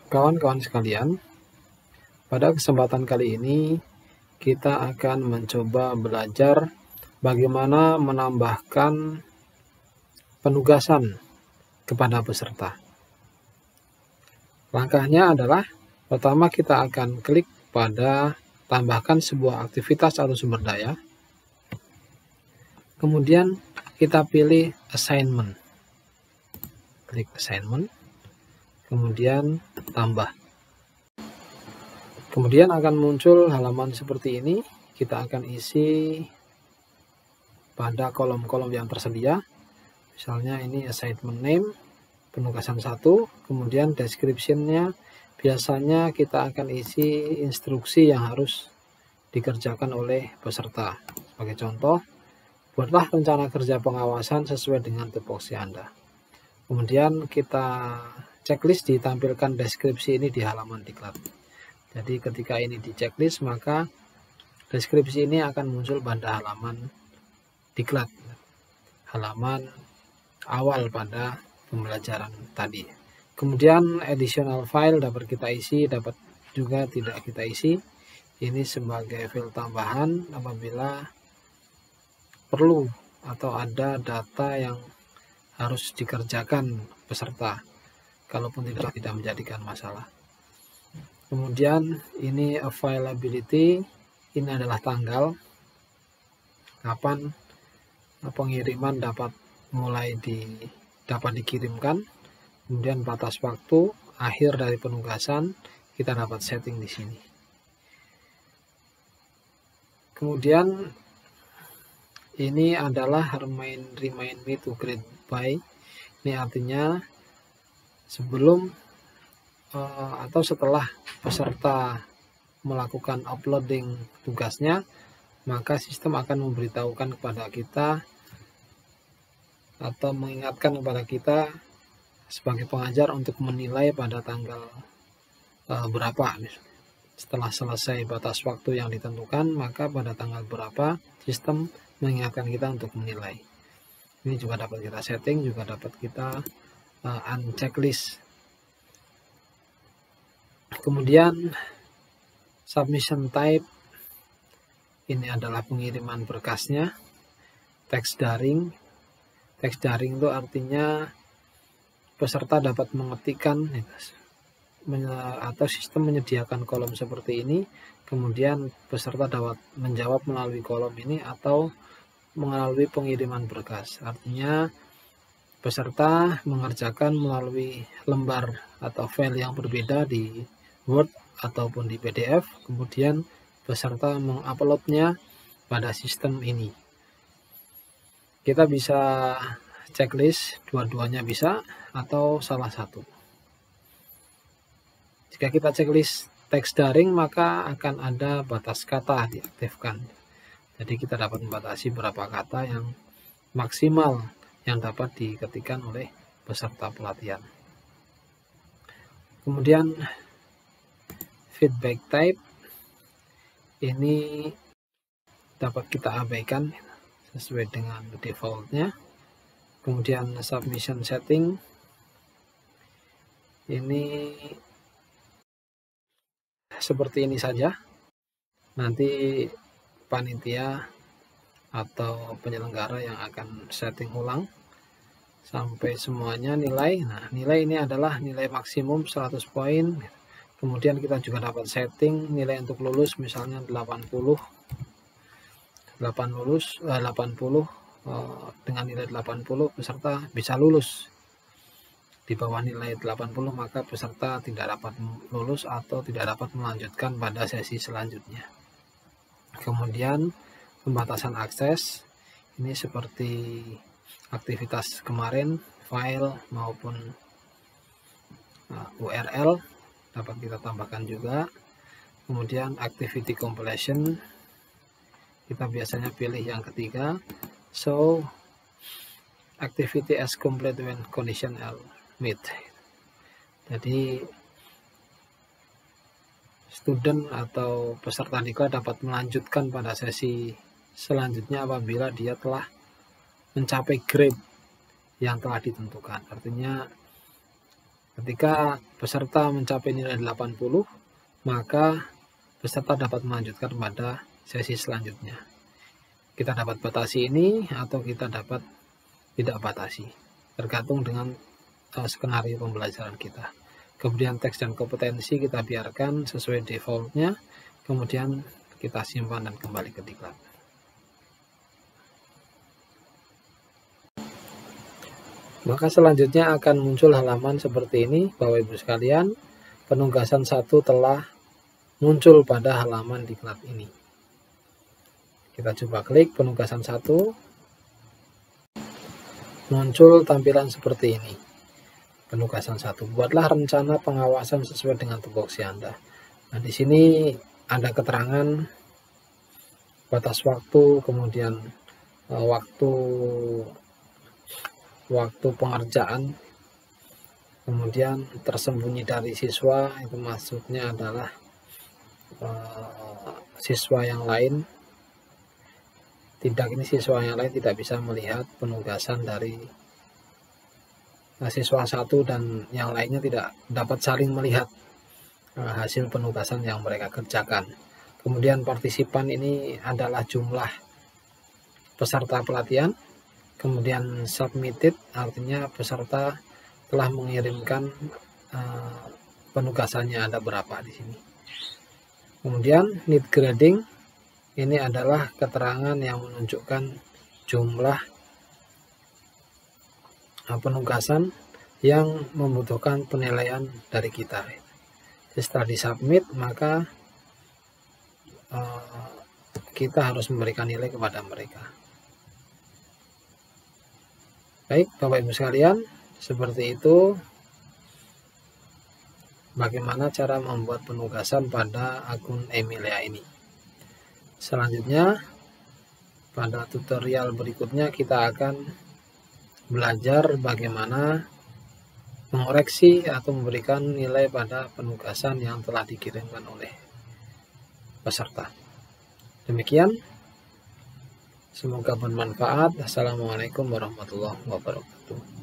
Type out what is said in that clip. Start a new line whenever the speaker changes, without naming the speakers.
Kawan-kawan sekalian, pada kesempatan kali ini kita akan mencoba belajar bagaimana menambahkan penugasan kepada peserta. Langkahnya adalah, pertama kita akan klik pada tambahkan sebuah aktivitas atau sumber daya. Kemudian kita pilih assignment. Klik assignment. Kemudian tambah. Kemudian akan muncul halaman seperti ini. Kita akan isi pada kolom-kolom yang tersedia. Misalnya ini assignment name, penugasan 1, kemudian description-nya biasanya kita akan isi instruksi yang harus dikerjakan oleh peserta. Sebagai contoh, buatlah rencana kerja pengawasan sesuai dengan tupoksi Anda. Kemudian kita checklist ditampilkan deskripsi ini di halaman diklat. Jadi ketika ini di checklist, maka deskripsi ini akan muncul pada halaman diklat, halaman awal pada pembelajaran tadi. Kemudian additional file dapat kita isi, dapat juga tidak kita isi. Ini sebagai file tambahan apabila perlu atau ada data yang harus dikerjakan peserta, kalaupun tidak menjadikan masalah. Kemudian ini availability, ini adalah tanggal kapan pengiriman dapat dikirimkan. Kemudian batas waktu akhir dari penugasan kita dapat setting di sini. Kemudian ini adalah remind me to grade by. Ini artinya sebelum atau setelah peserta melakukan uploading tugasnya, maka sistem akan memberitahukan kepada kita atau mengingatkan kepada kita sebagai pengajar untuk menilai pada tanggal berapa. Setelah selesai batas waktu yang ditentukan, maka pada tanggal berapa sistem mengingatkan kita untuk menilai. Ini juga dapat kita setting, juga dapat kita unchecklist. Kemudian submission type, ini adalah pengiriman berkasnya. Teks daring itu artinya peserta dapat mengetikkan atau sistem menyediakan kolom seperti ini, kemudian peserta dapat menjawab melalui kolom ini atau melalui pengiriman berkas. Artinya peserta mengerjakan melalui lembar atau file yang berbeda di Word ataupun di PDF, kemudian peserta menguploadnya pada sistem ini. Kita bisa checklist, dua-duanya bisa atau salah satu. Jika kita checklist teks daring, maka akan ada batas kata diaktifkan. Jadi kita dapat membatasi berapa kata yang maksimal yang dapat diketikkan oleh peserta pelatihan. Kemudian feedback type ini dapat kita abaikan sesuai dengan defaultnya. Kemudian submission setting ini seperti ini saja. Nanti panitia atau penyelenggara yang akan setting ulang sampai semuanya nilai. Nah, nilai ini adalah nilai maksimum 100 poin. Kemudian kita juga dapat setting nilai untuk lulus, misalnya 80 dengan nilai 80 peserta bisa lulus. Di bawah nilai 80 maka peserta tidak dapat lulus atau tidak dapat melanjutkan pada sesi selanjutnya. Kemudian pembatasan akses, ini seperti aktivitas kemarin, file maupun URL dapat kita tambahkan juga. Kemudian activity completion, kita biasanya pilih yang ketiga, so activity as complete when condition are met. Jadi student atau peserta diklat dapat melanjutkan pada sesi selanjutnya apabila dia telah mencapai grade yang telah ditentukan. Artinya Ketika peserta mencapai nilai 80, maka peserta dapat melanjutkan pada sesi selanjutnya. Kita dapat batasi ini atau kita dapat tidak batasi, tergantung dengan skenario pembelajaran kita. Kemudian teks dan kompetensi kita biarkan sesuai defaultnya, kemudian kita simpan dan kembali ke diklat. Maka selanjutnya akan muncul halaman seperti ini, Bapak Ibu sekalian. Penugasan 1 telah muncul pada halaman diklat ini. Kita coba klik penugasan 1. Muncul tampilan seperti ini. Penugasan 1. Buatlah rencana pengawasan sesuai dengan tupoksi Anda. Nah, di sini ada keterangan batas waktu, kemudian waktu pengerjaan, kemudian tersembunyi dari siswa, itu maksudnya adalah siswa yang lain tidak bisa melihat penugasan dari siswa satu, dan yang lainnya tidak dapat saling melihat hasil penugasan yang mereka kerjakan. Kemudian partisipan ini adalah jumlah peserta pelatihan. Kemudian submitted artinya peserta telah mengirimkan penugasannya ada berapa di sini. Kemudian need grading ini adalah keterangan yang menunjukkan jumlah penugasan yang membutuhkan penilaian dari kita. Setelah disubmit, maka kita harus memberikan nilai kepada mereka. Baik, Bapak Ibu sekalian, seperti itu bagaimana cara membuat penugasan pada akun Emilia ini. Selanjutnya, pada tutorial berikutnya kita akan belajar bagaimana mengoreksi atau memberikan nilai pada penugasan yang telah dikirimkan oleh peserta. Demikian, semoga bermanfaat. Assalamualaikum warahmatullahi wabarakatuh.